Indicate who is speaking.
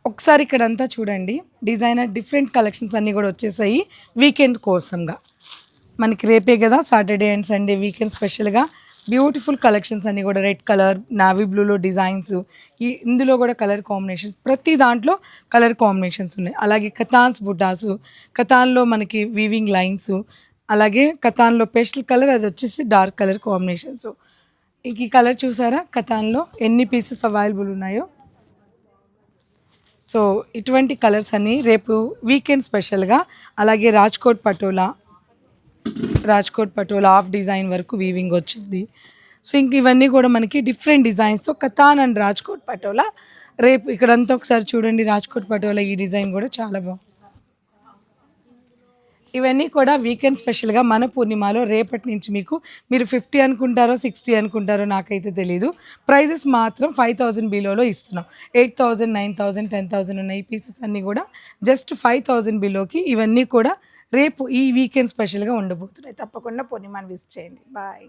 Speaker 1: ఒకసారి ఇక్కడంతా చూడండి, డిజైనర్ డిఫరెంట్ కలెక్షన్స్ అన్నీ కూడా వచ్చేసాయి వీకెండ్ కోసంగా. మనకి రేపే కదా సాటర్డే అండ్ సండే వీకెండ్ స్పెషల్గా బ్యూటిఫుల్ కలెక్షన్స్ అన్నీ కూడా రెడ్ కలర్, నావీ బ్లూలో డిజైన్స్, ఇందులో కూడా కలర్ కాంబినేషన్స్, ప్రతి దాంట్లో కలర్ కాంబినేషన్స్ ఉన్నాయి. అలాగే కథాన్స్ బుటాసు, కథాన్లో మనకి వీవింగ్ లైన్స్, అలాగే కథాన్లో పేస్టల్ కలర్, అది వచ్చేసి డార్క్ కలర్ కాంబినేషన్స్. ఈ కలర్ చూసారా కథాన్లో ఎన్ని పీసెస్ అవైలబుల్ ఉన్నాయో. సో ఇటువంటి కలర్స్ అన్నీ రేపు వీకెండ్ స్పెషల్గా. అలాగే రాజ్కోట్ పటోలా హాఫ్ డిజైన్ వరకు వీవింగ్ వచ్చింది. సో ఇంక ఇవన్నీ కూడా మనకి డిఫరెంట్ డిజైన్స్తో కథాన్ అండ్ రాజ్కోట్ పటోలా. రేపు ఇక్కడంతా ఒకసారి చూడండి, రాజ్కోట్ పటోలా ఈ డిజైన్ కూడా చాలా బాగుంది. ఇవన్నీ కూడా వీకెండ్ స్పెషల్గా మన పూర్ణిమలో రేపటి నుంచి మీరు 50 అనుకుంటారో 60 అనుకుంటారో నాకైతే తెలీదు. ప్రైజెస్ మాత్రం 5000 బిలోలో ఇస్తున్నాం. 8000, 9000, 10,000 ఉన్న ఈ పీసెస్ అన్నీ కూడా జస్ట్ 5000 బిలోకి ఇవన్నీ కూడా రేపు ఈ వీకెండ్ స్పెషల్గా ఉండబోతున్నాయి. తప్పకుండా పూర్ణిమని విజిట్ చేయండి. బాయ్.